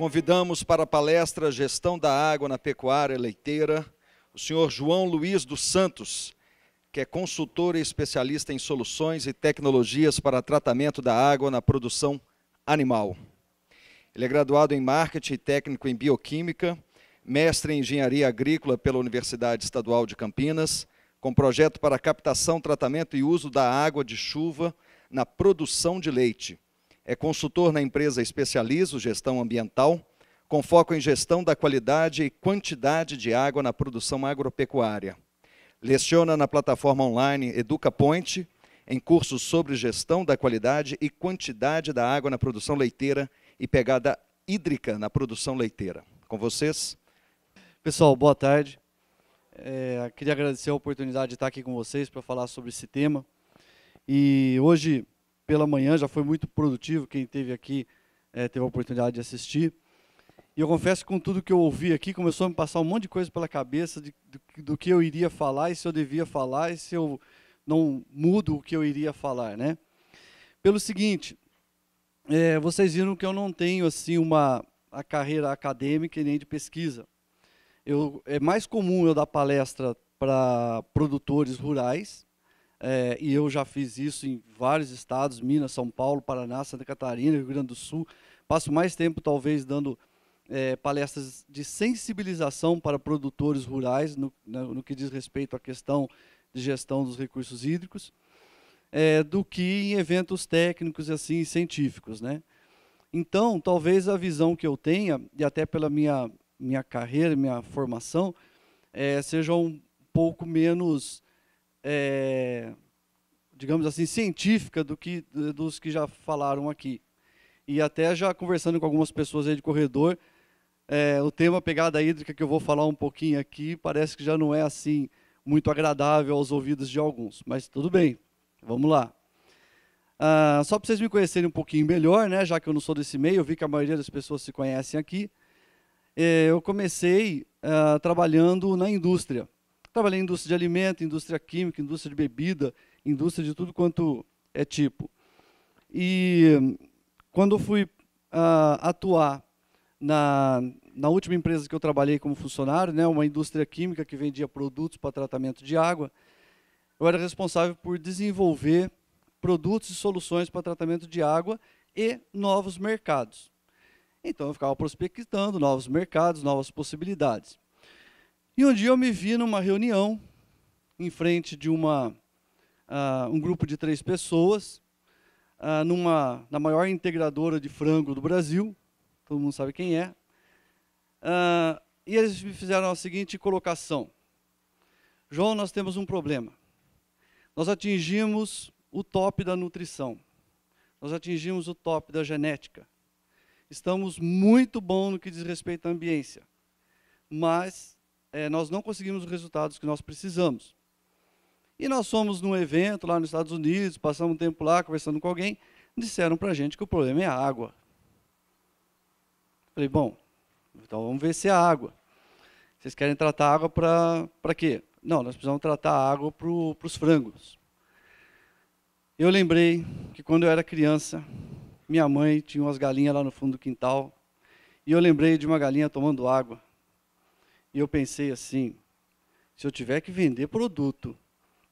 Convidamos para a palestra Gestão da Água na Pecuária Leiteira o senhor João Luiz dos Santos, que é consultor e especialista em soluções e tecnologias para tratamento da água na produção animal. Ele é graduado em Marketing e técnico em Bioquímica, mestre em Engenharia Agrícola pela Universidade Estadual de Campinas, com projeto para captação, tratamento e uso da água de chuva na produção de leite. É consultor na empresa Especializo Gestão Ambiental, com foco em gestão da qualidade e quantidade de água na produção agropecuária. Leciona na plataforma online EducaPoint, em cursos sobre gestão da qualidade e quantidade da água na produção leiteira e pegada hídrica na produção leiteira. Com vocês. Pessoal, boa tarde. Queria agradecer a oportunidade de estar aqui com vocês para falar sobre esse tema. E hoje, pela manhã, já foi muito produtivo, quem esteve aqui teve a oportunidade de assistir. E eu confesso que com tudo que eu ouvi aqui, começou a me passar um monte de coisa pela cabeça do que eu iria falar, e se eu devia falar, e se eu não mudo o que eu iria falar, né? Pelo seguinte, vocês viram que eu não tenho assim a carreira acadêmica e nem de pesquisa. É mais comum eu dar palestra para produtores rurais, e eu já fiz isso em vários estados, Minas, São Paulo, Paraná, Santa Catarina, Rio Grande do Sul. Passo mais tempo, talvez, dando palestras de sensibilização para produtores rurais, no que diz respeito à questão de gestão dos recursos hídricos, do que em eventos técnicos assim, científicos, né? Então, talvez a visão que eu tenha, e até pela minha carreira, minha formação, seja um pouco menos, digamos assim, científica dos que já falaram aqui. E até já conversando com algumas pessoas aí de corredor, o tema pegada hídrica que eu vou falar um pouquinho aqui, parece que já não é assim muito agradável aos ouvidos de alguns, mas tudo bem, vamos lá. Só para vocês me conhecerem um pouquinho melhor, né, já que eu não sou desse meio, eu vi que a maioria das pessoas se conhecem aqui. Eu comecei trabalhando na indústria. Trabalhei em indústria de alimento, indústria química, indústria de bebida, indústria de tudo quanto é tipo. E quando eu fui atuar na última empresa que eu trabalhei como funcionário, né, uma indústria química que vendia produtos para tratamento de água, eu era responsável por desenvolver produtos e soluções para tratamento de água e novos mercados. Então, eu ficava prospectando novos mercados, novas possibilidades. E um dia eu me vi numa reunião, em frente de um grupo de 3 pessoas, na maior integradora de frango do Brasil, todo mundo sabe quem é, e eles me fizeram a seguinte colocação: João, nós temos um problema. Nós atingimos o top da nutrição, nós atingimos o top da genética, estamos muito bons no que diz respeito à ambiência, mas nós não conseguimos os resultados que nós precisamos. E nós fomos num evento lá nos Estados Unidos, passamos um tempo lá conversando com alguém, disseram para a gente que o problema é a água. Falei, bom, então vamos ver se é a água. Vocês querem tratar a água para quê? Não, nós precisamos tratar a água para os frangos. Eu lembrei que quando eu era criança, minha mãe tinha umas galinhas lá no fundo do quintal, e eu lembrei de uma galinha tomando água. E eu pensei assim, se eu tiver que vender produto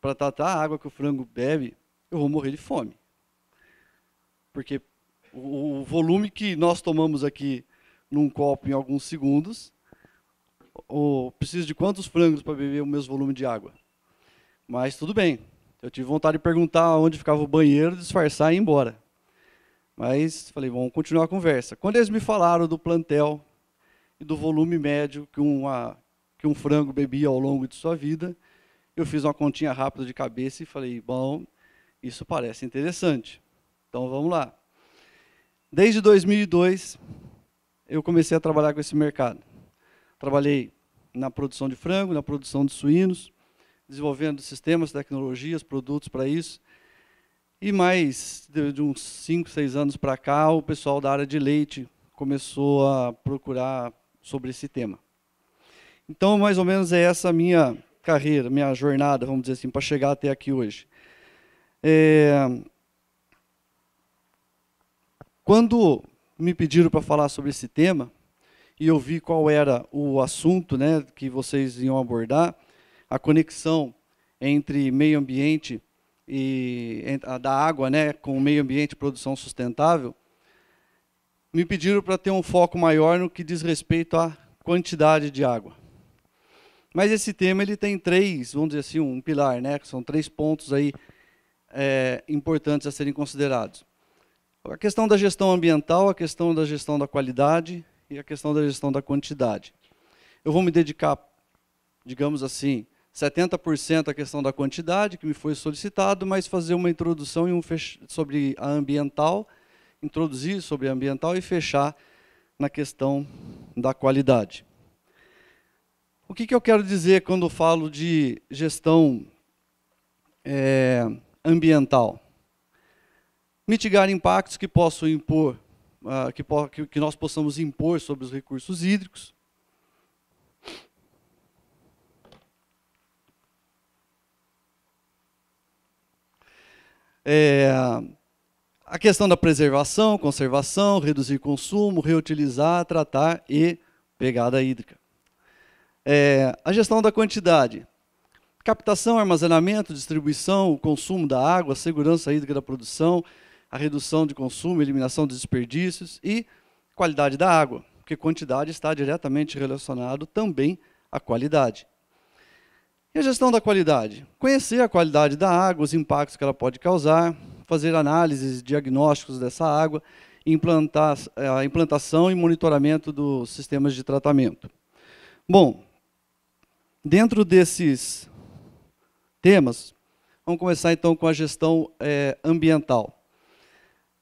para tratar a água que o frango bebe, eu vou morrer de fome. Porque o volume que nós tomamos aqui num copo em alguns segundos, preciso de quantos frangos para beber o mesmo volume de água? Mas tudo bem, eu tive vontade de perguntar onde ficava o banheiro, disfarçar e ir embora. Mas falei, vamos continuar a conversa. Quando eles me falaram do plantel e do volume médio que um frango bebia ao longo de sua vida, eu fiz uma continha rápida de cabeça e falei, bom, isso parece interessante. Então vamos lá. Desde 2002, eu comecei a trabalhar com esse mercado. Trabalhei na produção de frango, na produção de suínos, desenvolvendo sistemas, tecnologias, produtos para isso. E mais de uns 5, 6 anos para cá, o pessoal da área de leite começou a procurar sobre esse tema. Então, mais ou menos, é essa a minha carreira, minha jornada, vamos dizer assim, para chegar até aqui hoje. Quando me pediram para falar sobre esse tema, e eu vi qual era o assunto, né, que vocês iam abordar, a conexão entre meio ambiente e da água, né, com o meio ambiente e produção sustentável, me pediram para ter um foco maior no que diz respeito à quantidade de água. Mas esse tema ele tem três, vamos dizer assim, um pilar, né, que são 3 pontos aí importantes a serem considerados. A questão da gestão ambiental, a questão da gestão da qualidade e a questão da gestão da quantidade. Eu vou me dedicar, digamos assim, 70% à questão da quantidade, que me foi solicitado, mas fazer uma introdução e sobre a ambiental, introduzir sobre a ambiental e fechar na questão da qualidade. O que eu quero dizer quando falo de gestão ambiental? Mitigar impactos que possam impor, que nós possamos impor sobre os recursos hídricos. A questão da preservação, conservação, reduzir consumo, reutilizar, tratar e pegada hídrica. A gestão da quantidade. Captação, armazenamento, distribuição, o consumo da água, segurança hídrica da produção, a redução de consumo, eliminação de desperdícios e qualidade da água, porque quantidade está diretamente relacionado também à qualidade. E a gestão da qualidade? Conhecer a qualidade da água, os impactos que ela pode causar, fazer análises, diagnósticos dessa água, a implantação e monitoramento dos sistemas de tratamento. Bom, dentro desses temas, vamos começar então com a gestão ambiental.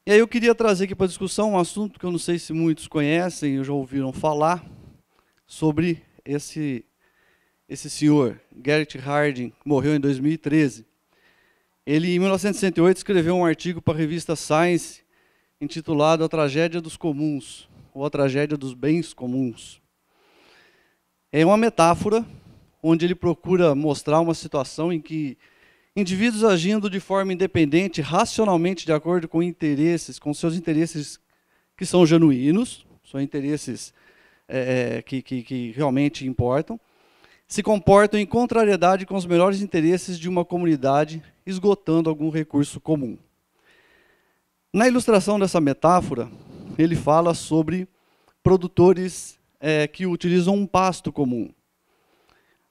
E aí eu queria trazer aqui para a discussão um assunto que eu não sei se muitos conhecem ou já ouviram falar, sobre esse senhor, Garrett Hardin, que morreu em 2013. Ele, em 1968, escreveu um artigo para a revista Science, intitulado A Tragédia dos Comuns, ou A Tragédia dos Bens Comuns. É uma metáfora onde ele procura mostrar uma situação em que indivíduos agindo de forma independente, racionalmente, de acordo com interesses, com seus interesses que são genuínos, são interesses que realmente importam, se comportam em contrariedade com os melhores interesses de uma comunidade, esgotando algum recurso comum. Na ilustração dessa metáfora, ele fala sobre produtores que utilizam um pasto comum.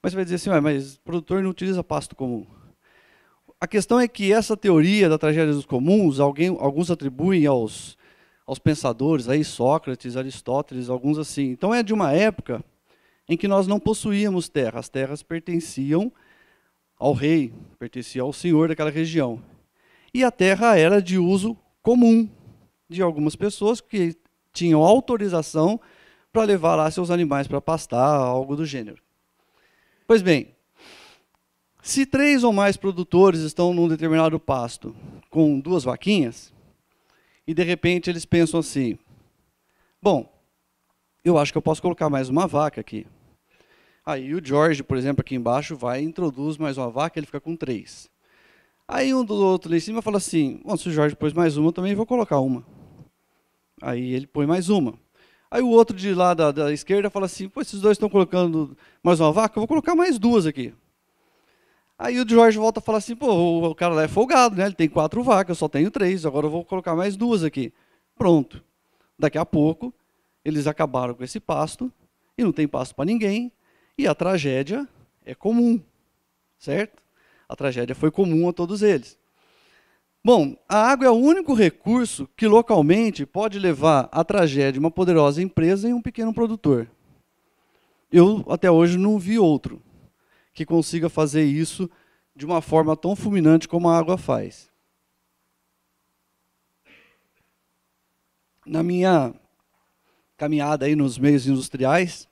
Mas você vai dizer assim, mas o produtor não utiliza pasto comum. A questão é que essa teoria da tragédia dos comuns, alguns atribuem aos pensadores, aí Sócrates, Aristóteles, alguns assim. Então é de uma época em que nós não possuíamos terra. As terras pertenciam ao rei, pertenciam ao senhor daquela região. E a terra era de uso comum de algumas pessoas que tinham autorização para levar lá seus animais para pastar, algo do gênero. Pois bem, se 3 ou mais produtores estão num determinado pasto com 2 vaquinhas, e de repente eles pensam assim, bom, eu acho que eu posso colocar mais uma vaca aqui. Aí o George, por exemplo, aqui embaixo, vai e introduz mais uma vaca, ele fica com 3. Aí um do outro lá em cima fala assim, bom, se o Jorge pôs mais uma, eu também vou colocar uma. Aí ele põe mais uma. Aí o outro de lá da esquerda fala assim, pô, esses 2 estão colocando mais uma vaca, eu vou colocar mais 2 aqui. Aí o Jorge volta a falar assim, pô, o cara lá é folgado, né? Ele tem 4 vacas, eu só tenho 3, agora eu vou colocar mais 2 aqui. Pronto. Daqui a pouco, eles acabaram com esse pasto, e não tem pasto para ninguém, e a tragédia é comum, certo? A tragédia foi comum a todos eles. Bom, a água é o único recurso que localmente pode levar à tragédia de uma poderosa empresa e um pequeno produtor. Eu, até hoje, não vi outro que consiga fazer isso de uma forma tão fulminante como a água faz. Na minha caminhada aí nos meios industriais,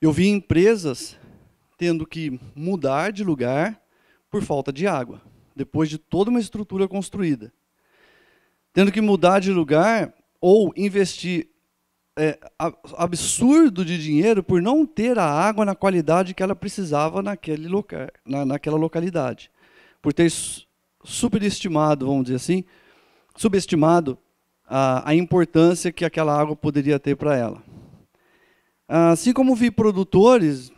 eu vi empresas tendo que mudar de lugar por falta de água, depois de toda uma estrutura construída. Tendo que mudar de lugar ou investir absurdo de dinheiro por não ter a água na qualidade que ela precisava naquela localidade. Por ter superestimado, vamos dizer assim, subestimado a importância que aquela água poderia ter para ela. Assim como vi produtores,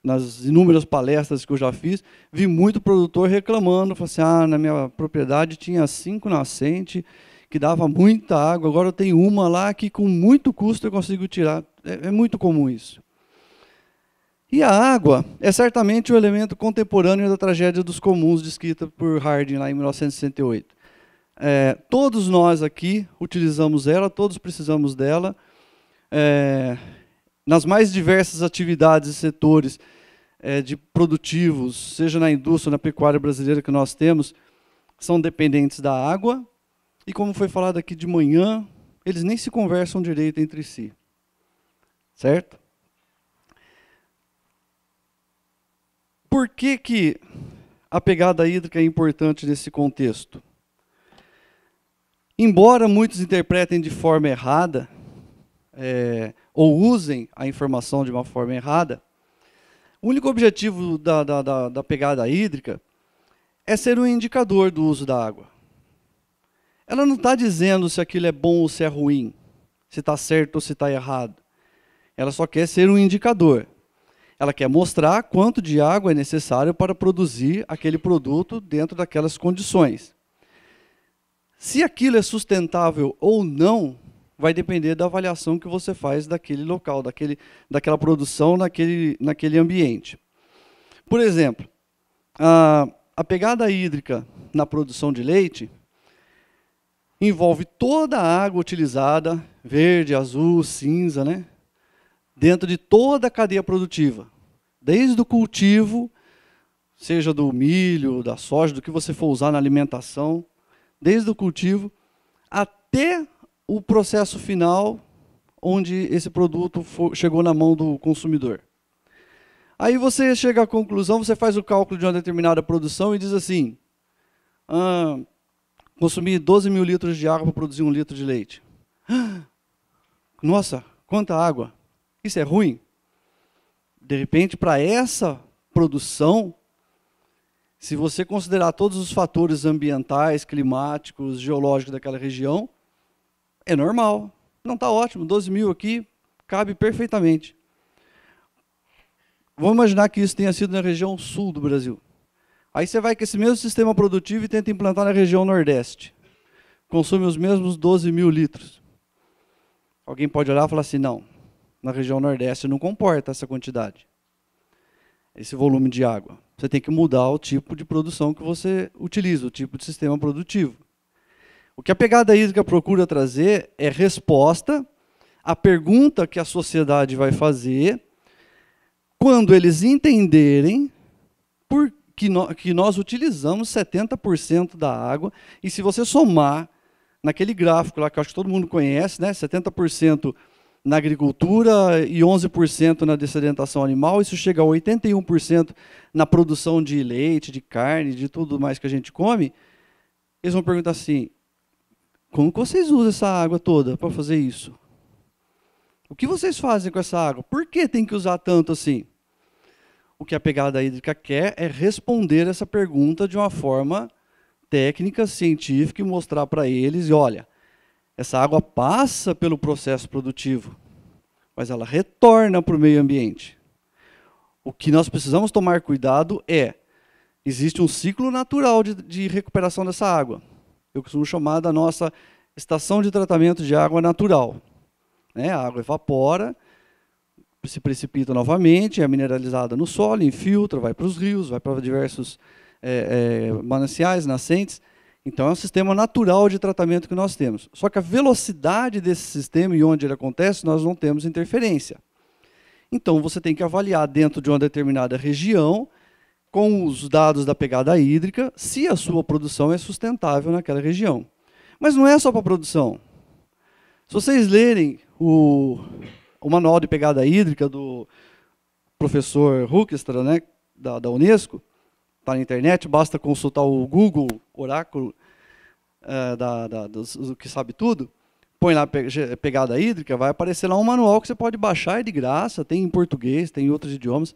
nas inúmeras palestras que eu já fiz, vi muito produtor reclamando, falando assim, na minha propriedade tinha 5 nascentes, que dava muita água, agora eu tenho uma lá que com muito custo eu consigo tirar. É muito comum isso. E a água é certamente o elemento contemporâneo da tragédia dos comuns descrita por Harding lá em 1968. Todos nós aqui utilizamos ela, todos precisamos dela. Nas mais diversas atividades e setores de produtivos, seja na indústria ou na pecuária brasileira que nós temos, são dependentes da água. E como foi falado aqui de manhã, eles nem se conversam direito entre si. Certo? Por que a pegada hídrica é importante nesse contexto? Embora muitos interpretem de forma errada, ou usem a informação de uma forma errada, o único objetivo da pegada hídrica é ser um indicador do uso da água. Ela não está dizendo se aquilo é bom ou se é ruim, se está certo ou se está errado. Ela só quer ser um indicador. Ela quer mostrar quanto de água é necessário para produzir aquele produto dentro daquelas condições. Se aquilo é sustentável ou não, vai depender da avaliação que você faz daquele local, daquela produção naquele ambiente. Por exemplo, a pegada hídrica na produção de leite envolve toda a água utilizada, verde, azul, cinza, né? Dentro de toda a cadeia produtiva. Desde o cultivo, seja do milho, da soja, do que você for usar na alimentação, desde o cultivo até o processo final, onde esse produto chegou na mão do consumidor. Aí você chega à conclusão, você faz o cálculo de uma determinada produção e diz assim, consumir 12 mil litros de água para produzir 1 litro de leite. Nossa, quanta água! Isso é ruim? De repente, para essa produção, se você considerar todos os fatores ambientais, climáticos, geológicos daquela região, é normal. Não está ótimo, 12 mil aqui cabe perfeitamente. Vamos imaginar que isso tenha sido na região sul do Brasil. Aí você vai com esse mesmo sistema produtivo e tenta implantar na região nordeste. Consome os mesmos 12 mil litros. Alguém pode olhar e falar assim, não, na região nordeste não comporta essa quantidade, esse volume de água. Você tem que mudar o tipo de produção que você utiliza, o tipo de sistema produtivo. O que a pegada hídrica procura trazer é resposta à pergunta que a sociedade vai fazer quando eles entenderem que nós utilizamos 70% da água, e se você somar naquele gráfico lá que eu acho que todo mundo conhece, né, 70% na agricultura e 11% na dessedentação animal, isso chega a 81% na produção de leite, de carne, de tudo mais que a gente come. Eles vão perguntar assim, como que vocês usam essa água toda para fazer isso? O que vocês fazem com essa água? Por que tem que usar tanto assim? O que a pegada hídrica quer é responder essa pergunta de uma forma técnica, científica, e mostrar para eles, e olha, essa água passa pelo processo produtivo, mas ela retorna para o meio ambiente. O que nós precisamos tomar cuidado existe um ciclo natural de recuperação dessa água. Eu costumo chamar da nossa estação de tratamento de água natural. A água evapora, se precipita novamente, é mineralizada no solo, infiltra, vai para os rios, vai para diversos mananciais, nascentes. Então, é um sistema natural de tratamento que nós temos. Só que a velocidade desse sistema e onde ele acontece, nós não temos interferência. Então, você tem que avaliar dentro de uma determinada região, com os dados da pegada hídrica, se a sua produção é sustentável naquela região. Mas não é só para a produção. Se vocês lerem o manual de pegada hídrica do professor Hoekstra, né, da Unesco, está na internet, basta consultar o Google Oráculo do que sabe tudo, põe lá pegada hídrica, vai aparecer lá um manual que você pode baixar, é de graça, tem em português, tem em outros idiomas.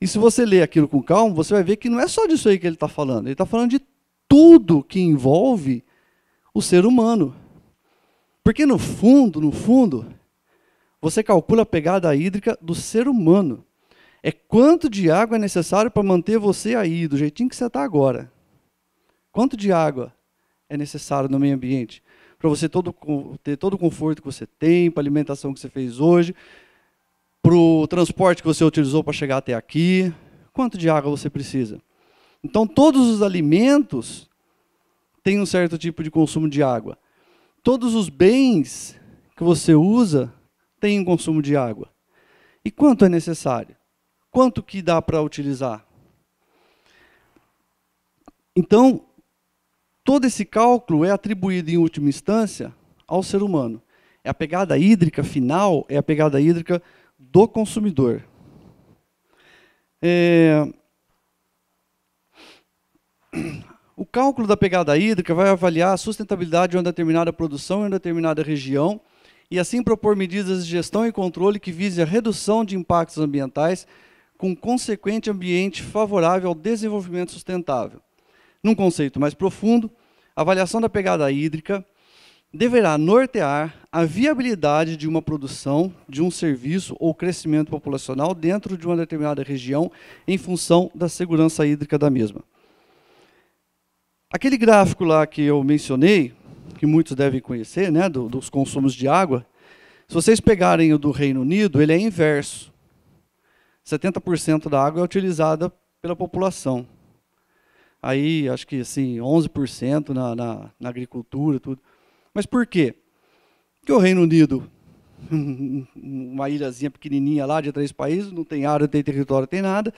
E se você ler aquilo com calma, você vai ver que não é só disso aí que ele está falando. Ele está falando de tudo que envolve o ser humano. Porque no fundo, você calcula a pegada hídrica do ser humano. É quanto de água é necessário para manter você aí, do jeitinho que você está agora. Quanto de água é necessário no meio ambiente? Para você ter todo o conforto que você tem, para a alimentação que você fez hoje, para o transporte que você utilizou para chegar até aqui. Quanto de água você precisa? Então, todos os alimentos têm um certo tipo de consumo de água. Todos os bens que você usa têm um consumo de água. E quanto é necessário? Quanto que dá para utilizar? Então, todo esse cálculo é atribuído, em última instância, ao ser humano. A pegada hídrica final é a pegada hídrica do consumidor. O cálculo da pegada hídrica vai avaliar a sustentabilidade de uma determinada produção em uma determinada região e assim propor medidas de gestão e controle que visem a redução de impactos ambientais com consequente ambiente favorável ao desenvolvimento sustentável. Num conceito mais profundo, a avaliação da pegada hídrica deverá nortear a viabilidade de uma produção, de um serviço ou crescimento populacional dentro de uma determinada região em função da segurança hídrica da mesma. Aquele gráfico lá que eu mencionei, que muitos devem conhecer, né, dos consumos de água, se vocês pegarem o do Reino Unido, ele é inverso. 70% da água é utilizada pela população. Aí, acho que assim, 11% na agricultura, tudo. Mas por quê? Porque o Reino Unido, uma ilhazinha pequenininha lá de 3 países, não tem área, não tem território, não tem nada,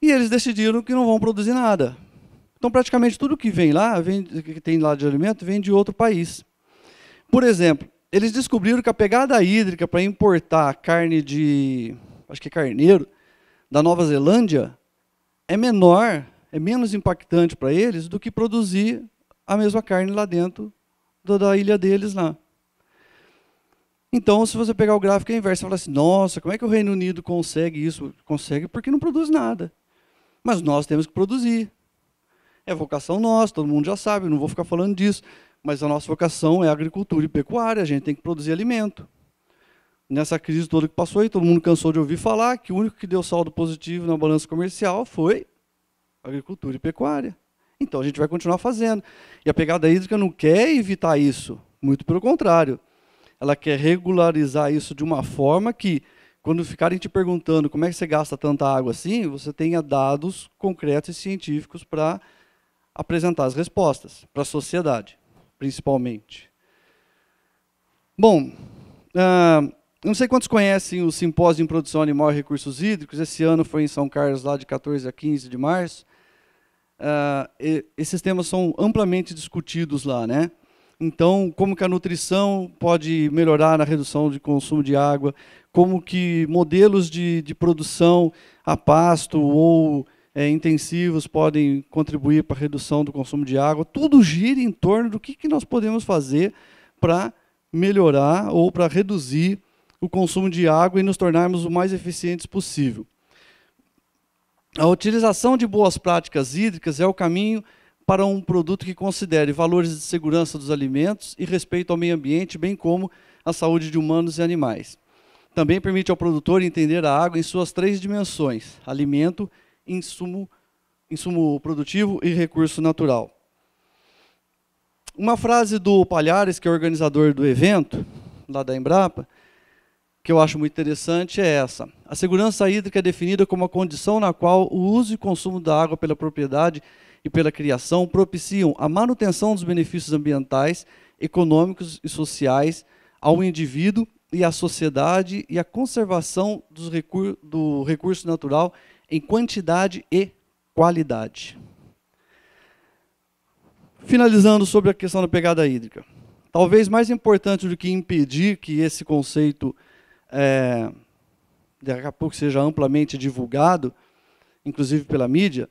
e eles decidiram que não vão produzir nada. Então, praticamente tudo que vem lá, que tem lá de alimento, vem de outro país. Por exemplo, eles descobriram que a pegada hídrica para importar carne de, acho que é carneiro, da Nova Zelândia, é menor, é menos impactante para eles do que produzir a mesma carne lá dentro da ilha deles lá. Então, se você pegar o gráfico inverso, você fala assim, nossa, como é que o Reino Unido consegue isso? Consegue porque não produz nada. Mas nós temos que produzir. É vocação nossa, todo mundo já sabe, não vou ficar falando disso. Mas a nossa vocação é agricultura e pecuária, a gente tem que produzir alimento. Nessa crise toda que passou aí, todo mundo cansou de ouvir falar que o único que deu saldo positivo na balança comercial foi agricultura e pecuária. Então a gente vai continuar fazendo. E a pegada hídrica não quer evitar isso, muito pelo contrário. Ela quer regularizar isso de uma forma que, quando ficarem te perguntando como é que você gasta tanta água assim, você tenha dados concretos e científicos para apresentar as respostas para a sociedade, principalmente. Bom, não sei quantos conhecem o Simpósio em Produção Animal e Recursos Hídricos. Esse ano foi em São Carlos, lá de 14 a 15 de março. Esses temas são amplamente discutidos lá, né? Então, como que a nutrição pode melhorar na redução de consumo de água, como que modelos de produção a pasto ou intensivos podem contribuir para a redução do consumo de água. Tudo gira em torno do que nós podemos fazer para melhorar ou para reduzir o consumo de água e nos tornarmos o mais eficientes possível. A utilização de boas práticas hídricas é o caminho para um produto que considere valores de segurança dos alimentos e respeito ao meio ambiente, bem como a saúde de humanos e animais. Também permite ao produtor entender a água em suas 3 dimensões: alimento, insumo produtivo e recurso natural. Uma frase do Palhares, que é o organizador do evento, lá da Embrapa, que eu acho muito interessante, é essa: a segurança hídrica é definida como a condição na qual o uso e consumo da água pela propriedade e pela criação propiciam a manutenção dos benefícios ambientais, econômicos e sociais ao indivíduo e à sociedade e a conservação do recurso natural em quantidade e qualidade. Finalizando sobre a questão da pegada hídrica. Talvez mais importante do que impedir que esse conceito daqui a pouco seja amplamente divulgado, inclusive pela mídia,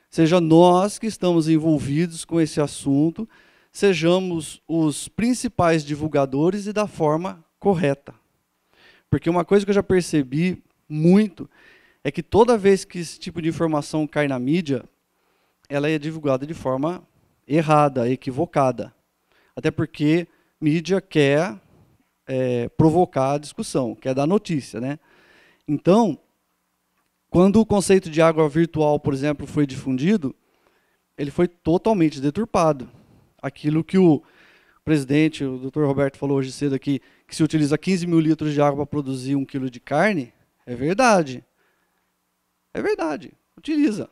seja nós que estamos envolvidos com esse assunto, sejamos os principais divulgadores e da forma correta. Porque uma coisa que eu já percebi muito é que toda vez que esse tipo de informação cai na mídia, ela é divulgada de forma errada, equivocada. Até porque mídia quer provocar a discussão, quer dar notícia, né? Então, quando o conceito de água virtual, por exemplo, foi difundido, ele foi totalmente deturpado. Aquilo que o presidente, o Dr. Roberto, falou hoje cedo aqui, que se utiliza 15 mil litros de água para produzir 1 quilo de carne, é verdade. É verdade, utiliza.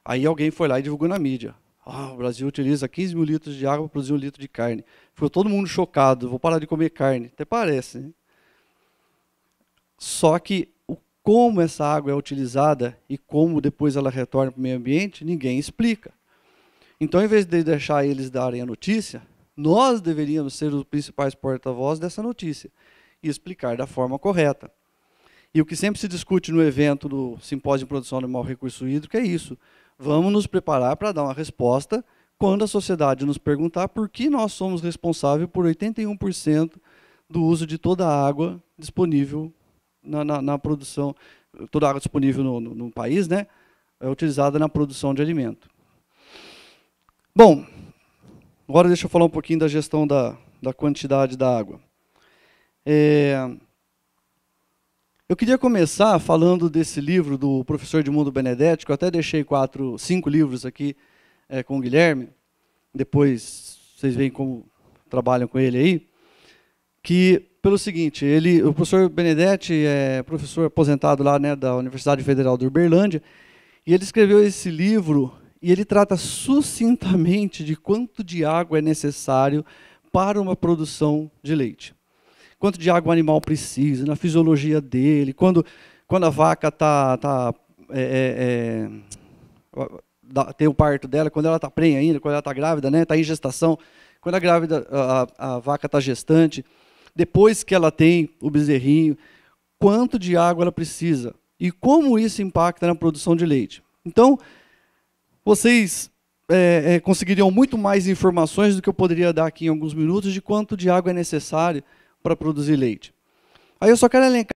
Aí alguém foi lá e divulgou na mídia. O Brasil utiliza 15 mil litros de água para produzir 1 litro de carne. Ficou todo mundo chocado, vou parar de comer carne. Até parece, né? Só que como essa água é utilizada e como depois ela retorna para o meio ambiente, ninguém explica. Então, em vez de deixar eles darem a notícia, nós deveríamos ser os principais porta-vozes dessa notícia e explicar da forma correta. E o que sempre se discute no evento do Simpósio de Produção Animal e Recurso Hídrico é isso. Vamos nos preparar para dar uma resposta quando a sociedade nos perguntar por que nós somos responsáveis por 81% do uso de toda a água disponível na produção, toda a água disponível no país, né, é utilizada na produção de alimento. Bom, agora deixa eu falar um pouquinho da gestão da quantidade da água. Eu queria começar falando desse livro do professor Edmundo Benedetti, que eu até deixei 5 livros aqui com o Guilherme, depois vocês veem como trabalham com ele aí, que, pelo seguinte, o professor Benedetti é professor aposentado lá, né, da Universidade Federal de Uberlândia, e ele escreveu esse livro, e ele trata sucintamente de quanto de água é necessário para uma produção de leite. Quanto de água o animal precisa, na fisiologia dele, quando a vaca tem o parto dela, quando ela está prenha ainda, quando ela está grávida, né, está em gestação, quando a vaca está gestante, depois que ela tem o bezerrinho, quanto de água ela precisa e como isso impacta na produção de leite. Então, vocês conseguiriam muito mais informações do que eu poderia dar aqui em alguns minutos de quanto de água é necessário para produzir leite. Aí eu só quero elencar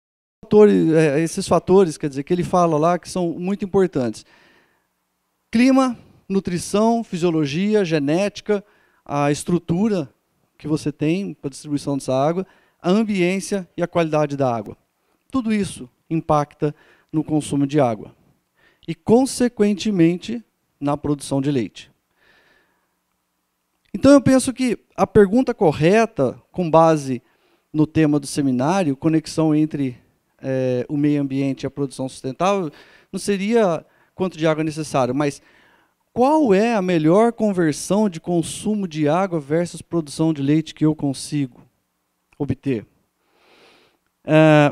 esses fatores, quer dizer, que ele fala lá, que são muito importantes. Clima, nutrição, fisiologia, genética, a estrutura que você tem para a distribuição dessa água, a ambiência e a qualidade da água. Tudo isso impacta no consumo de água e, consequentemente, na produção de leite. Então, eu penso que a pergunta correta, com base no tema do seminário, conexão entre o meio ambiente e a produção sustentável, não seria quanto de água é necessário, mas qual é a melhor conversão de consumo de água versus produção de leite que eu consigo obter?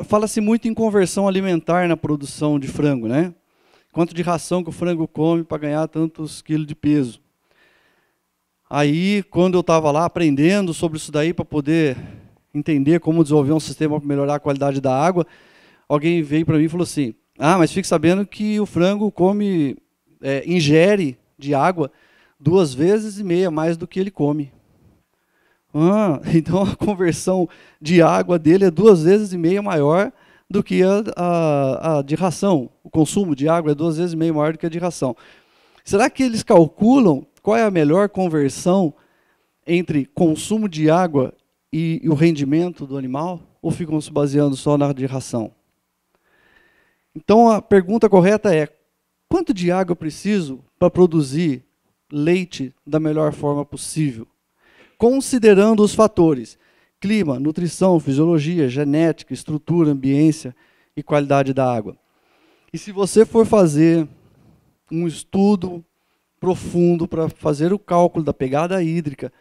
Fala-se muito em conversão alimentar na produção de frango, né? Quanto de ração que o frango come para ganhar tantos quilos de peso. Aí, quando eu estava lá aprendendo sobre isso daí para poder entender como desenvolver um sistema para melhorar a qualidade da água, alguém veio para mim e falou assim, mas fique sabendo que o frango ingere de água 2,5 vezes mais do que ele come. Então a conversão de água dele é 2,5 vezes maior do que a de ração. O consumo de água é 2,5 vezes maior do que a de ração. Será que eles calculam qual é a melhor conversão entre consumo de água e o rendimento do animal? Ou ficam se baseando só na de ração? Então a pergunta correta é, quanto de água eu preciso para produzir leite da melhor forma possível? Considerando os fatores clima, nutrição, fisiologia, genética, estrutura, ambiência e qualidade da água. E se você for fazer um estudo profundo para fazer o cálculo da pegada hídrica,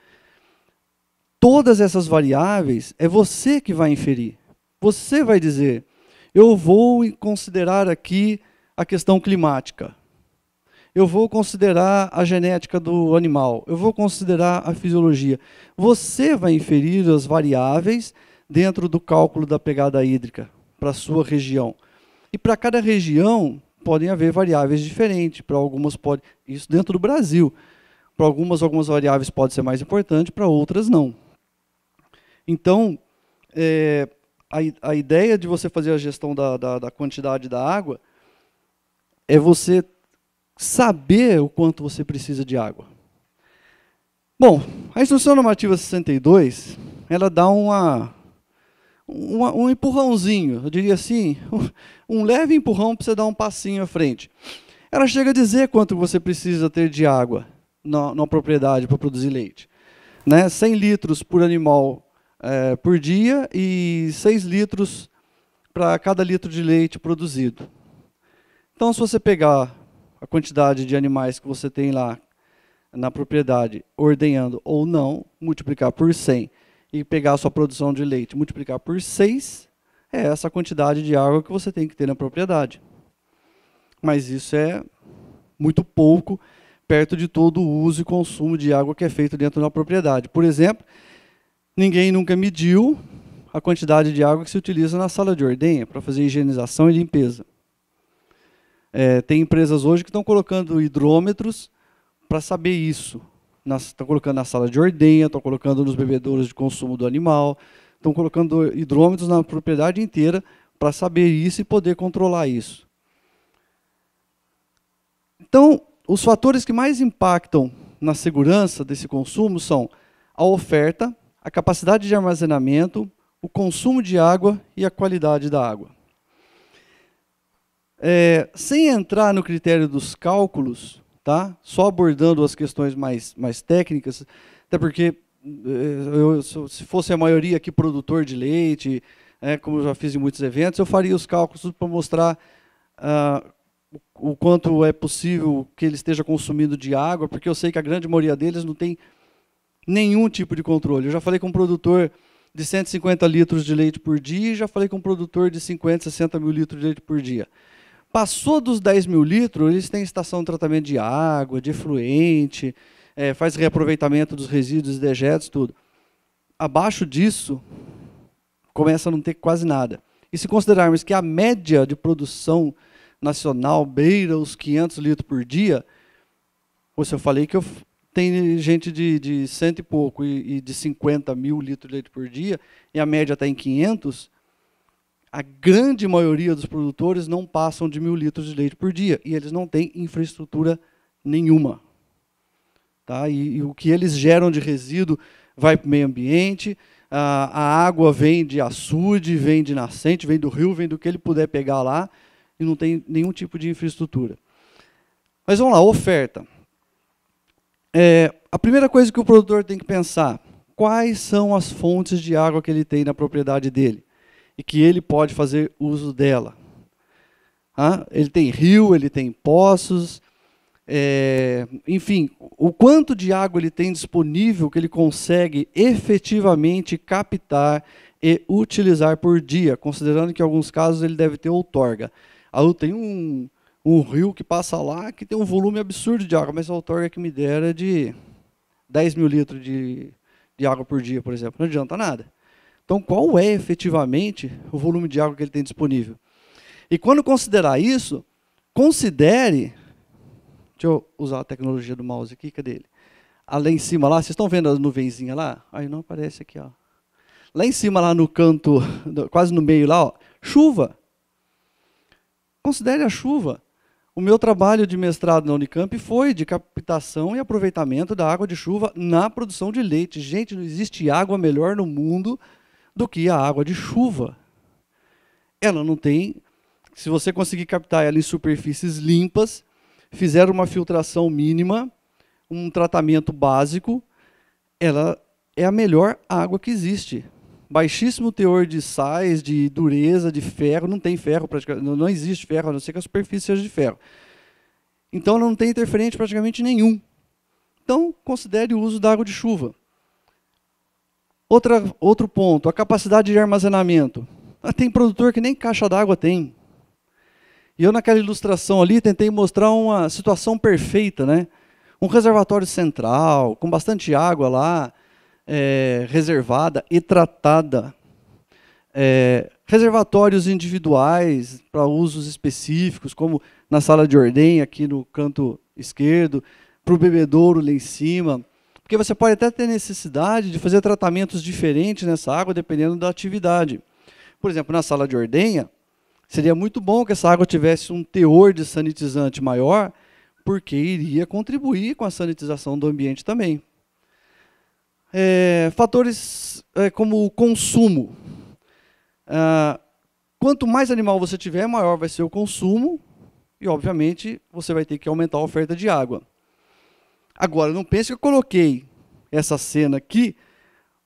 todas essas variáveis é você que vai inferir. Você vai dizer, eu vou considerar aqui a questão climática. Eu vou considerar a genética do animal. Eu vou considerar a fisiologia. Você vai inferir as variáveis dentro do cálculo da pegada hídrica para a sua região. E para cada região podem haver variáveis diferentes. Para algumas pode, isso dentro do Brasil. Para algumas variáveis podem ser mais importantes, para outras não. Então, a ideia de você fazer a gestão da quantidade da água é você saber o quanto você precisa de água. Bom, a Instrução Normativa 62, ela dá um empurrãozinho, eu diria assim, um leve empurrão para você dar um passinho à frente. Ela chega a dizer quanto você precisa ter de água na propriedade para produzir leite. Né? 100 litros por animal por dia e 6 litros para cada litro de leite produzido. Então, se você pegar a quantidade de animais que você tem lá na propriedade, ordenhando ou não, multiplicar por 100 e pegar a sua produção de leite, multiplicar por 6, é essa quantidade de água que você tem que ter na propriedade. Mas isso é muito pouco perto de todo o uso e consumo de água que é feito dentro da propriedade. Por exemplo, ninguém nunca mediu a quantidade de água que se utiliza na sala de ordenha para fazer higienização e limpeza. Tem empresas hoje que estão colocando hidrômetros para saber isso. Estão colocando na sala de ordenha, estão colocando nos bebedouros de consumo do animal, estão colocando hidrômetros na propriedade inteira para saber isso e poder controlar isso. Então, os fatores que mais impactam na segurança desse consumo são a oferta, a capacidade de armazenamento, o consumo de água e a qualidade da água. Sem entrar no critério dos cálculos, tá? Só abordando as questões mais técnicas, até porque se fosse a maioria aqui produtor de leite, como eu já fiz em muitos eventos, eu faria os cálculos para mostrar o quanto é possível que ele esteja consumindo de água, porque eu sei que a grande maioria deles não tem nenhum tipo de controle. Eu já falei com um produtor de 150 litros de leite por dia e já falei com um produtor de 50, 60 mil litros de leite por dia. Passou dos 10 mil litros, eles têm estação de tratamento de água, de efluente, faz reaproveitamento dos resíduos e dejetos, tudo. Abaixo disso, começa a não ter quase nada. E se considerarmos que a média de produção nacional beira os 500 litros por dia, ou se eu falei que tem gente de 100 e pouco e de 50 mil litros de leite por dia, e a média está em 500, a grande maioria dos produtores não passam de 1.000 litros de leite por dia, e eles não têm infraestrutura nenhuma. Tá? E o que eles geram de resíduo vai para o meio ambiente, a água vem de açude, vem de nascente, vem do rio, vem do que ele puder pegar lá, e não tem nenhum tipo de infraestrutura. Mas vamos lá, oferta. A primeira coisa que o produtor tem que pensar, quais são as fontes de água que ele tem na propriedade dele e que ele pode fazer uso dela. Ele tem rio, ele tem poços, enfim, o quanto de água ele tem disponível que ele consegue efetivamente captar e utilizar por dia, considerando que em alguns casos ele deve ter outorga. Eu tenho um rio que passa lá que tem um volume absurdo de água, mas a outorga que me dera é de 10 mil litros de água por dia, por exemplo. Não adianta nada. Então, qual é efetivamente o volume de água que ele tem disponível? E quando considerar isso, considere... Deixa eu usar a tecnologia do mouse aqui, cadê ele? Lá em cima, lá, vocês estão vendo as nuvenzinhas lá? Aí não aparece aqui, ó. Lá em cima, lá no canto, quase no meio lá, ó, chuva. Considere a chuva. O meu trabalho de mestrado na Unicamp foi de captação e aproveitamento da água de chuva na produção de leite. Gente, não existe água melhor no mundo do que a água de chuva. Ela não tem... Se você conseguir captar ela em superfícies limpas, fizer uma filtração mínima, um tratamento básico, ela é a melhor água que existe. Baixíssimo teor de sais, de dureza, de ferro, não tem ferro praticamente, não existe ferro, a não ser que a superfície seja de ferro. Então ela não tem interferente praticamente nenhum. Então considere o uso da água de chuva. Outro ponto, a capacidade de armazenamento. Tem produtor que nem caixa d'água tem. E eu naquela ilustração ali tentei mostrar uma situação perfeita, né? Um reservatório central, com bastante água lá, reservada e tratada. Reservatórios individuais para usos específicos, como na sala de ordenha, aqui no canto esquerdo, para o bebedouro lá em cima. Porque você pode até ter necessidade de fazer tratamentos diferentes nessa água, dependendo da atividade. Por exemplo, na sala de ordenha, seria muito bom que essa água tivesse um teor de sanitizante maior, porque iria contribuir com a sanitização do ambiente também. Fatores como o consumo. Quanto mais animal você tiver, maior vai ser o consumo e, obviamente, você vai ter que aumentar a oferta de água. Agora, não pense que eu coloquei essa cena aqui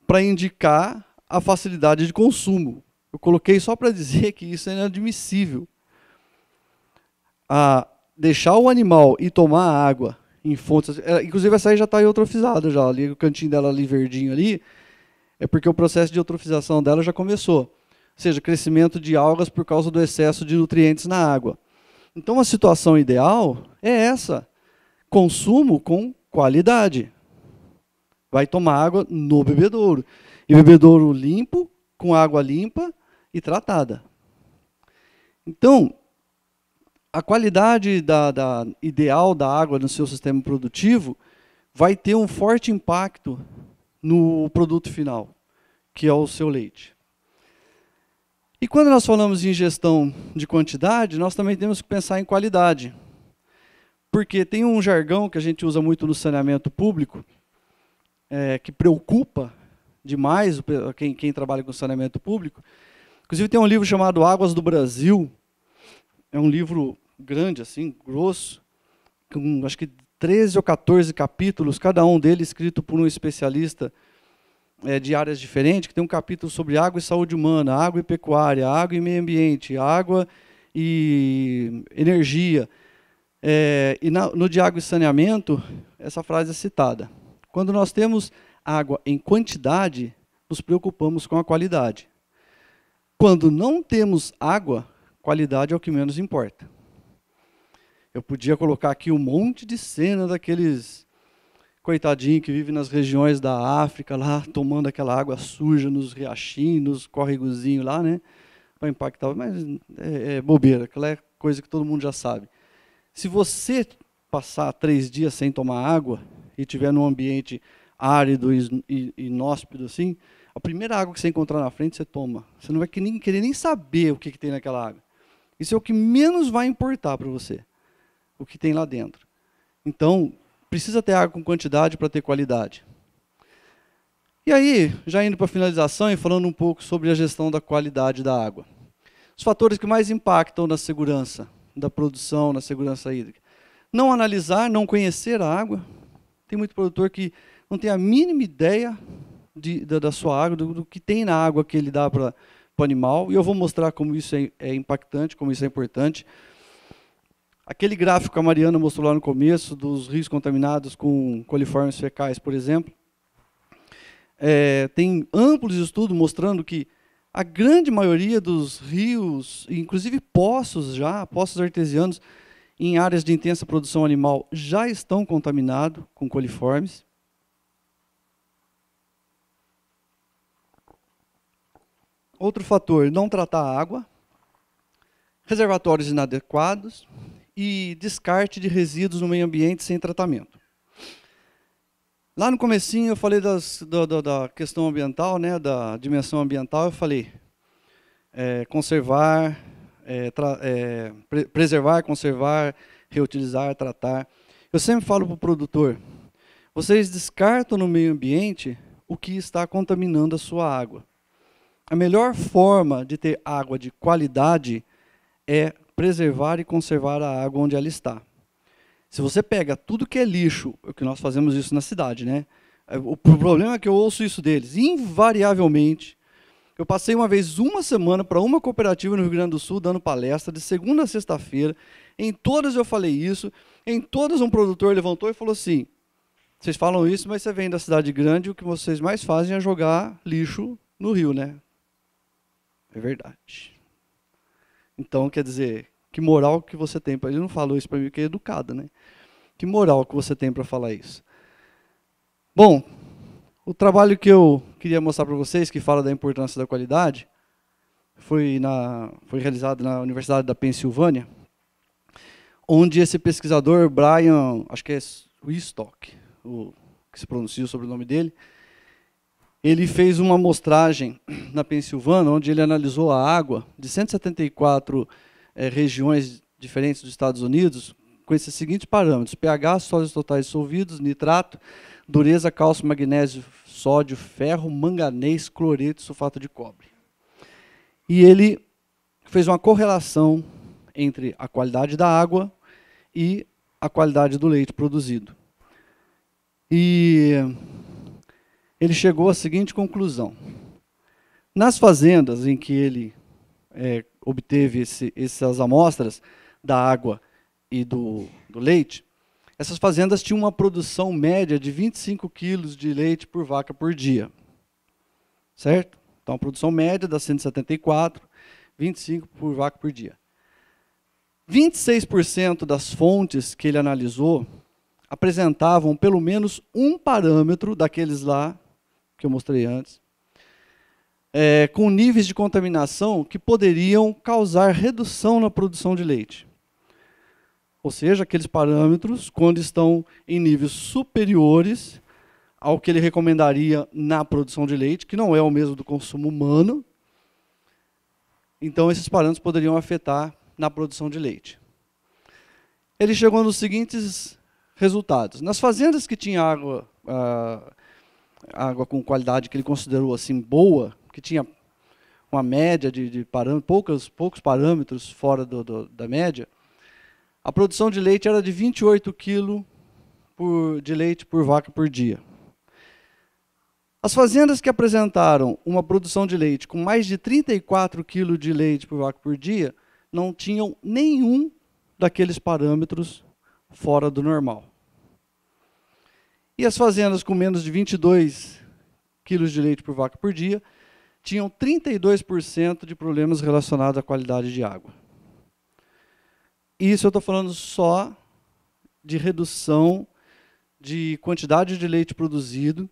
para indicar a facilidade de consumo. Eu coloquei só para dizer que isso é inadmissível. Deixar o animal ir tomar água em fontes... Inclusive, essa aí já está eutrofizada, já. Ali, o cantinho dela ali, verdinho ali, é porque o processo de eutrofização dela já começou. Ou seja, crescimento de algas por causa do excesso de nutrientes na água. Então, a situação ideal é essa. Consumo com qualidade. Vai tomar água no bebedouro. E bebedouro limpo, com água limpa e tratada. Então, a qualidade ideal da água no seu sistema produtivo vai ter um forte impacto no produto final, que é o seu leite. E quando nós falamos em gestão de quantidade, nós também temos que pensar em qualidade. Porque tem um jargão que a gente usa muito no saneamento público, que preocupa demais quem trabalha com saneamento público. Inclusive tem um livro chamado Águas do Brasil. É um livro grande, assim, grosso, com acho que 13 ou 14 capítulos, cada um deles escrito por um especialista de áreas diferentes, que tem um capítulo sobre água e saúde humana, água e pecuária, água e meio ambiente, água e energia. E no de água e saneamento, essa frase é citada. Quando nós temos água em quantidade, nos preocupamos com a qualidade. Quando não temos água, qualidade é o que menos importa. Eu podia colocar aqui um monte de cena daqueles coitadinhos que vivem nas regiões da África, lá tomando aquela água suja nos riachinhos, nos córregozinhos lá, né? Para impactar, mas é bobeira, aquela é coisa que todo mundo já sabe. Se você passar 3 dias sem tomar água e estiver num ambiente árido e inóspito assim, a primeira água que você encontrar na frente, você toma. Você não vai querer nem saber o que tem naquela água. Isso é o que menos vai importar para você, o que tem lá dentro. Então, precisa ter água com quantidade para ter qualidade. E aí, já indo para a finalização e falando um pouco sobre a gestão da qualidade da água. Os fatores que mais impactam na segurança da produção, na segurança hídrica. Não analisar, não conhecer a água. Tem muito produtor que não tem a mínima ideia da sua água, do que tem na água que ele dá para o animal. E eu vou mostrar como isso é impactante, como isso é importante. Aquele gráfico que a Mariana mostrou lá no começo, dos rios contaminados com coliformes fecais, por exemplo, tem amplos estudos mostrando que a grande maioria dos rios, inclusive poços artesianos, em áreas de intensa produção animal, já estão contaminados com coliformes. Outro fator, não tratar a água, reservatórios inadequados e descarte de resíduos no meio ambiente sem tratamento. Lá no comecinho eu falei da questão ambiental, né, da dimensão ambiental, eu falei conservar, preservar, conservar, reutilizar, tratar. Eu sempre falo para o produtor, vocês descartam no meio ambiente o que está contaminando a sua água. A melhor forma de ter água de qualidade é preservar e conservar a água onde ela está. Se você pega tudo que é lixo, é que nós fazemos isso na cidade, né? O problema é que eu ouço isso deles, invariavelmente. Eu passei uma vez uma semana para uma cooperativa no Rio Grande do Sul, dando palestra, de segunda a sexta-feira. Em todas eu falei isso, em todas um produtor levantou e falou assim, vocês falam isso, mas você vem da cidade grande, o que vocês mais fazem é jogar lixo no rio, né? É verdade. Então, quer dizer, que moral que você tem? Ele não falou isso para mim, porque é educado, né? Que moral que você tem para falar isso? Bom, o trabalho que eu queria mostrar para vocês, que fala da importância da qualidade, foi realizado na Universidade da Pensilvânia, onde esse pesquisador, Brian, acho que é Wistock, que se pronuncia sobre o nome dele, ele fez uma amostragem na Pensilvânia, onde ele analisou a água de 174 regiões diferentes dos Estados Unidos, com esses seguintes parâmetros: pH, sólidos totais dissolvidos, nitrato, dureza, cálcio, magnésio, sódio, ferro, manganês, cloreto e sulfato de cobre. E ele fez uma correlação entre a qualidade da água e a qualidade do leite produzido. E ele chegou à seguinte conclusão: nas fazendas em que ele obteve essas amostras da água e do leite, essas fazendas tinham uma produção média de 25 quilos de leite por vaca por dia. Certo? Então, a produção média dá 174, 25 por vaca por dia. 26% das fontes que ele analisou apresentavam pelo menos um parâmetro daqueles lá, que eu mostrei antes, com níveis de contaminação que poderiam causar redução na produção de leite. Ou seja, aqueles parâmetros, quando estão em níveis superiores ao que ele recomendaria na produção de leite, que não é o mesmo do consumo humano, então esses parâmetros poderiam afetar na produção de leite. Ele chegou nos seguintes resultados. Nas fazendas que tinha água com qualidade que ele considerou assim boa, que tinha uma média de parâmetros, poucos parâmetros fora da média, a produção de leite era de 28 kg de leite por vaca por dia. As fazendas que apresentaram uma produção de leite com mais de 34 kg de leite por vaca por dia não tinham nenhum daqueles parâmetros fora do normal. E as fazendas com menos de 22 kg de leite por vaca por dia tinham 32% de problemas relacionados à qualidade de água. Isso eu estou falando só de redução de quantidade de leite produzido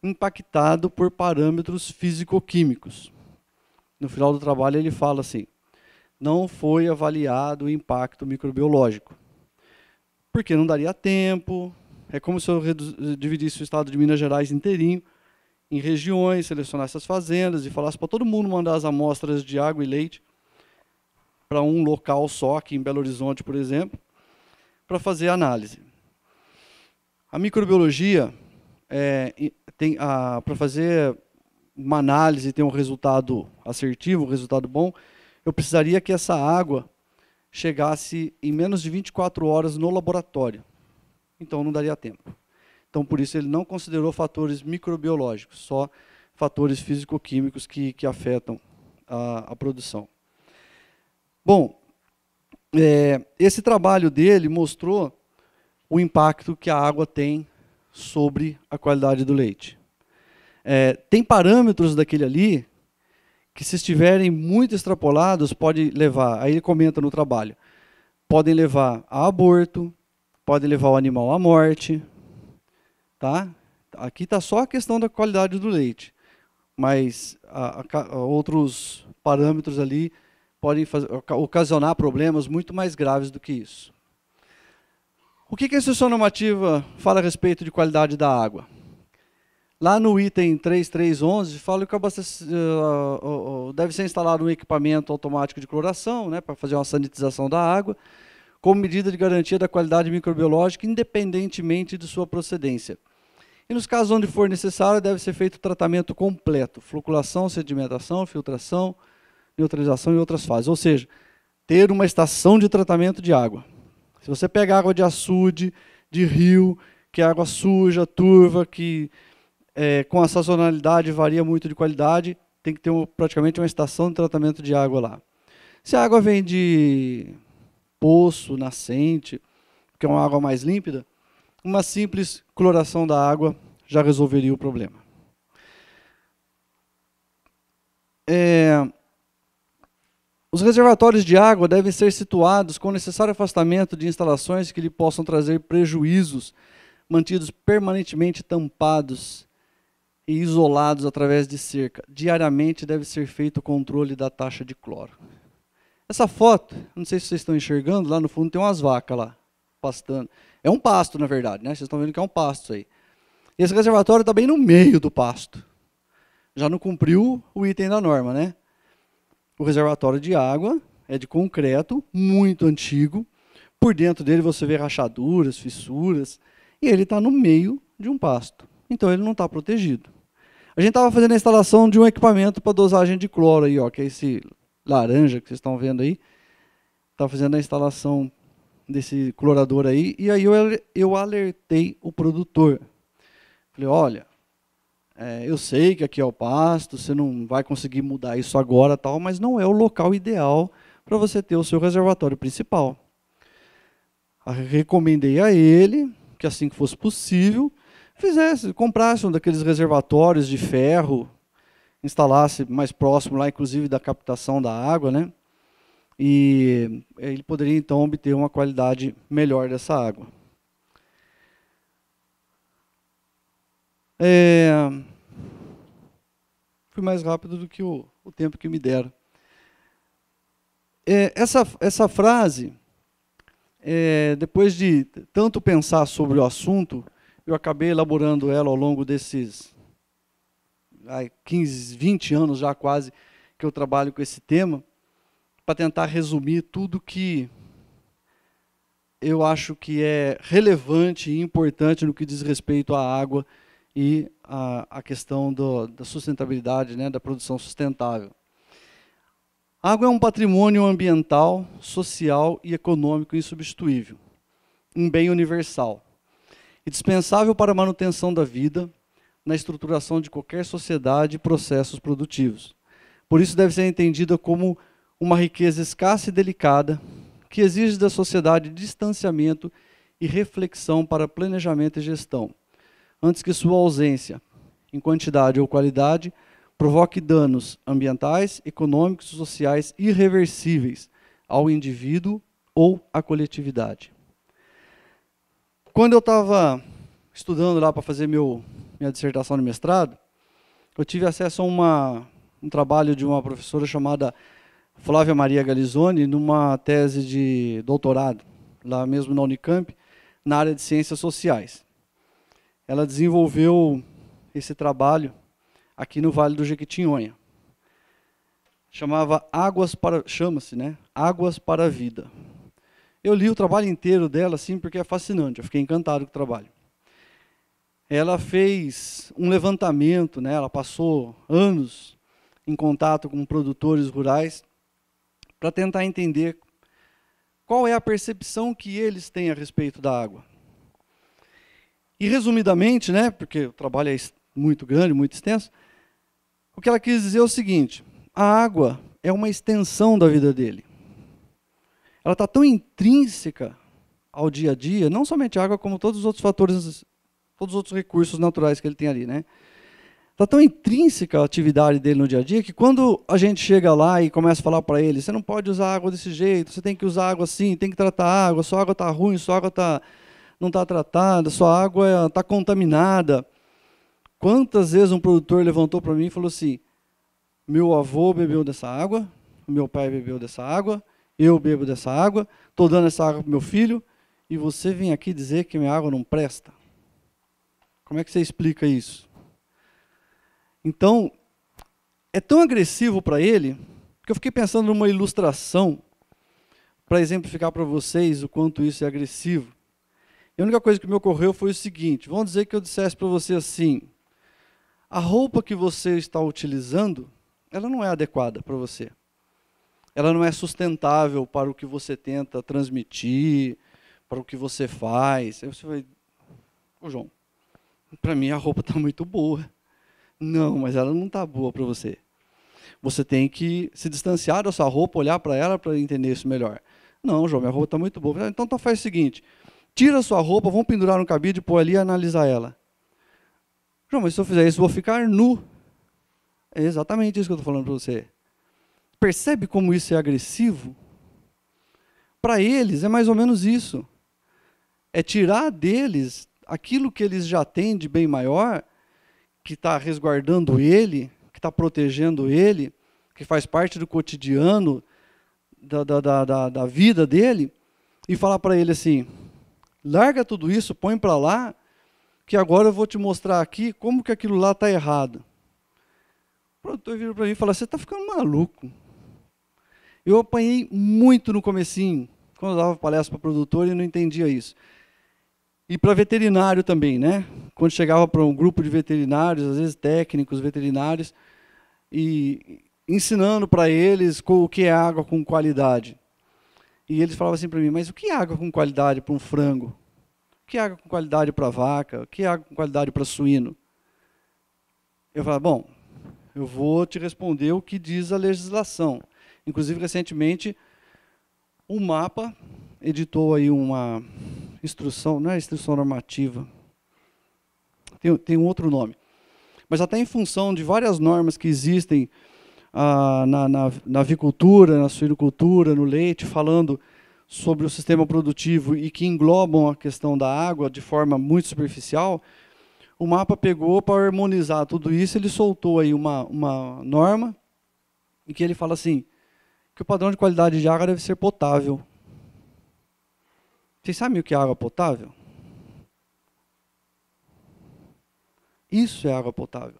impactado por parâmetros físico-químicos. No final do trabalho ele fala assim: não foi avaliado o impacto microbiológico, porque não daria tempo. É como se eu dividisse o estado de Minas Gerais inteirinho em regiões, selecionasse as fazendas e falasse para todo mundo mandar as amostras de água e leite para um local só, aqui em Belo Horizonte, por exemplo, para fazer análise. A microbiologia, para fazer uma análise e ter um resultado assertivo, um resultado bom, eu precisaria que essa água chegasse em menos de 24 horas no laboratório. Então, não daria tempo. Então, por isso, ele não considerou fatores microbiológicos, só fatores físico-químicos que afetam a produção. Bom, esse trabalho dele mostrou o impacto que a água tem sobre a qualidade do leite. Tem parâmetros daquele ali que, se estiverem muito extrapolados, pode levar, aí ele comenta no trabalho, podem levar a aborto, podem levar o animal à morte. Tá? Aqui está só a questão da qualidade do leite, mas outros parâmetros ali podem ocasionar problemas muito mais graves do que isso. O que a instrução normativa fala a respeito de qualidade da água? Lá no item 3311, fala que deve ser instalado um equipamento automático de cloração, né, para fazer uma sanitização da água, como medida de garantia da qualidade microbiológica, independentemente de sua procedência. E nos casos onde for necessário, deve ser feito o tratamento completo: floculação, sedimentação, filtração, neutralização e outras fases. Ou seja, ter uma estação de tratamento de água. Se você pega água de açude, de rio, que é água suja, turva, que com a sazonalidade varia muito de qualidade, tem que ter praticamente uma estação de tratamento de água lá. Se a água vem de poço, nascente, que é uma água mais límpida, uma simples cloração da água já resolveria o problema. Os reservatórios de água devem ser situados com necessário afastamento de instalações que lhe possam trazer prejuízos, mantidos permanentemente tampados e isolados através de cerca. Diariamente deve ser feito o controle da taxa de cloro. Essa foto, não sei se vocês estão enxergando, lá no fundo tem umas vacas lá, pastando. É um pasto, na verdade, né? Vocês estão vendo que é um pasto isso aí. Esse reservatório está bem no meio do pasto. Já não cumpriu o item da norma, né? O reservatório de água é de concreto, muito antigo, por dentro dele você vê rachaduras, fissuras, e ele está no meio de um pasto. Então ele não está protegido. A gente estava fazendo a instalação de um equipamento para dosagem de cloro, aí, ó, que é esse laranja que vocês estão vendo aí. Estava fazendo a instalação desse clorador aí, e aí eu alertei o produtor. Falei, olha, eu sei que aqui é o pasto, você não vai conseguir mudar isso agora, tal, mas não é o local ideal para você ter o seu reservatório principal. Recomendei a ele que, assim que fosse possível, comprasse um daqueles reservatórios de ferro, instalasse mais próximo lá, inclusive, da captação da água, né? E ele poderia, então, obter uma qualidade melhor dessa água. Fui mais rápido do que o tempo que me deram. Essa frase, depois de tanto pensar sobre o assunto, eu acabei elaborando ela ao longo desses 15, 20 anos já quase que eu trabalho com esse tema, para tentar resumir tudo que eu acho que é relevante e importante no que diz respeito à água e à questão da sustentabilidade, né, da produção sustentável. A água é um patrimônio ambiental, social e econômico insubstituível, um bem universal, e dispensável para a manutenção da vida, na estruturação de qualquer sociedade e processos produtivos. Por isso deve ser entendida como uma riqueza escassa e delicada, que exige da sociedade distanciamento e reflexão para planejamento e gestão, antes que sua ausência, em quantidade ou qualidade, provoque danos ambientais, econômicos e sociais irreversíveis ao indivíduo ou à coletividade. Quando eu estava estudando lá para fazer minha dissertação de mestrado, eu tive acesso a um trabalho de uma professora chamada Flávia Maria Galizoni, numa tese de doutorado, lá mesmo na Unicamp, na área de ciências sociais. Ela desenvolveu esse trabalho aqui no Vale do Jequitinhonha. Chama-se, né? Águas para a Vida. Eu li o trabalho inteiro dela, assim, porque é fascinante, eu fiquei encantado com o trabalho. Ela fez um levantamento, né? Ela passou anos em contato com produtores rurais para tentar entender qual é a percepção que eles têm a respeito da água. E, resumidamente, né, porque o trabalho é muito grande, muito extenso, o que ela quis dizer é o seguinte: a água é uma extensão da vida dele. Ela está tão intrínseca ao dia a dia, não somente a água, como todos os outros fatores, todos os outros recursos naturais que ele tem ali, né? Está tão intrínseca a atividade dele no dia a dia que quando a gente chega lá e começa a falar para ele, você não pode usar água desse jeito, você tem que usar água assim, tem que tratar a água, sua água está ruim, sua água não está tratada, sua água está contaminada. Quantas vezes um produtor levantou para mim e falou assim: meu avô bebeu dessa água, meu pai bebeu dessa água, eu bebo dessa água, estou dando essa água para meu filho, e você vem aqui dizer que minha água não presta? Como é que você explica isso? Então, é tão agressivo para ele, que eu fiquei pensando numa ilustração para exemplificar para vocês o quanto isso é agressivo. E a única coisa que me ocorreu foi o seguinte: vamos dizer que eu dissesse para você assim, a roupa que você está utilizando, ela não é adequada para você. Ela não é sustentável para o que você tenta transmitir, para o que você faz. Aí você vai, ô João, para mim a roupa está muito boa. Não, mas ela não está boa para você. Você tem que se distanciar da sua roupa, olhar para ela para entender isso melhor. Não, João, minha roupa está muito boa. Então faz o seguinte, tira a sua roupa, vamos pendurar no cabide, pôr ali e analisar ela. João, mas se eu fizer isso, eu vou ficar nu. É exatamente isso que eu estou falando para você. Percebe como isso é agressivo? Para eles é mais ou menos isso. É tirar deles aquilo que eles já têm de bem maior, que está resguardando ele, que está protegendo ele, que faz parte do cotidiano da vida dele, e falar para ele assim: larga tudo isso, põe para lá, que agora eu vou te mostrar aqui como que aquilo lá está errado. O produtor virou para mim e falou: você está ficando maluco. Eu apanhei muito no comecinho, quando eu dava palestra para produtor, ele não entendia isso. E para veterinário também, né? Quando chegava para um grupo de veterinários, às vezes técnicos veterinários, e ensinando para eles o que é água com qualidade. E eles falavam assim para mim, mas o que é água com qualidade para um frango? O que é água com qualidade para vaca? O que é água com qualidade para suíno? Eu falava, bom, eu vou te responder o que diz a legislação. Inclusive, recentemente, o MAPA editou aí uma instrução, não é instrução normativa, tem um outro nome, mas até em função de várias normas que existem na avicultura, na suinocultura, no leite, falando sobre o sistema produtivo e que englobam a questão da água de forma muito superficial, o MAPA pegou para harmonizar tudo isso, ele soltou aí uma norma em que ele fala assim, que o padrão de qualidade de água deve ser potável. Vocês sabem o que é água potável? Isso é água potável.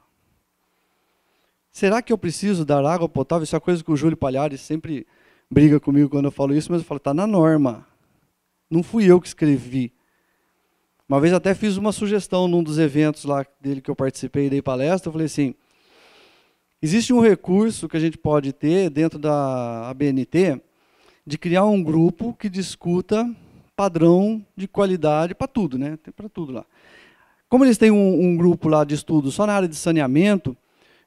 Será que eu preciso dar água potável? Isso é uma coisa que o Júlio Palhares sempre briga comigo quando eu falo isso, mas eu falo, está na norma. Não fui eu que escrevi. Uma vez até fiz uma sugestão num dos eventos lá dele que eu participei e dei palestra, eu falei assim, existe um recurso que a gente pode ter dentro da ABNT de criar um grupo que discuta padrão de qualidade para tudo, né? Tem para tudo lá. Como eles têm um grupo lá de estudo só na área de saneamento,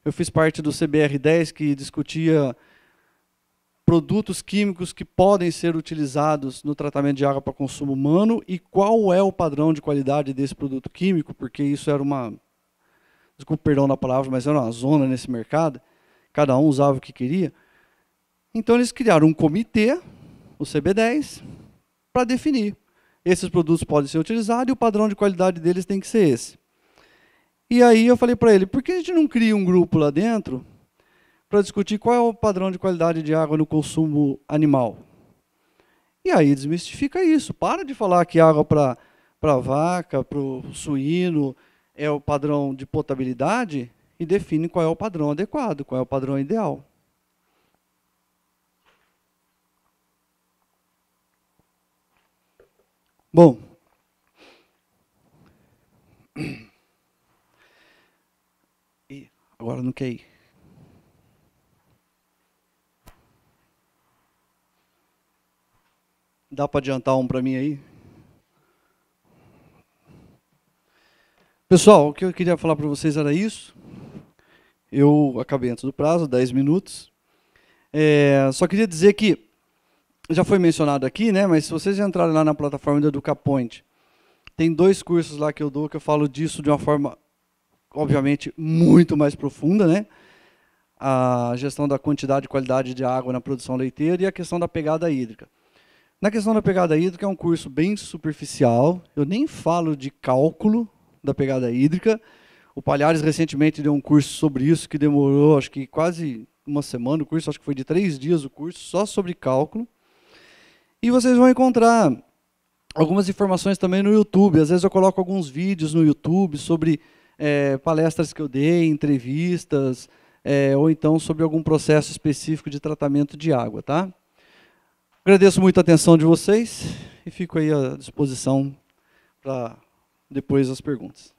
eu fiz parte do CBR10 que discutia produtos químicos que podem ser utilizados no tratamento de água para consumo humano e qual é o padrão de qualidade desse produto químico, porque isso era uma, desculpa, perdão na palavra, mas era uma zona nesse mercado, cada um usava o que queria. Então eles criaram um comitê, o CB10, para definir. Esses produtos podem ser utilizados e o padrão de qualidade deles tem que ser esse. E aí eu falei para ele, por que a gente não cria um grupo lá dentro para discutir qual é o padrão de qualidade de água no consumo animal? E aí desmistifica isso. Para de falar que água para vaca, para o suíno é o padrão de potabilidade e define qual é o padrão adequado, qual é o padrão ideal. Bom, e agora não quer ir. Dá para adiantar um para mim aí? Pessoal, o que eu queria falar para vocês era isso. Eu acabei antes do prazo, 10 minutos. Só queria dizer que já foi mencionado aqui, né? Mas se vocês entrarem lá na plataforma do EducaPoint, tem 2 cursos lá que eu dou, que eu falo disso de uma forma, obviamente, muito mais profunda, né? A gestão da quantidade e qualidade de água na produção leiteira e a questão da pegada hídrica. Na questão da pegada hídrica é um curso bem superficial, eu nem falo de cálculo da pegada hídrica. O Palhares recentemente deu um curso sobre isso, que demorou, acho que quase uma semana, o curso, acho que foi de 3 dias o curso, só sobre cálculo. E vocês vão encontrar algumas informações também no YouTube. Às vezes eu coloco alguns vídeos no YouTube sobre palestras que eu dei, entrevistas, ou então sobre algum processo específico de tratamento de água, tá? Agradeço muito a atenção de vocês e fico aí à disposição para depois as perguntas.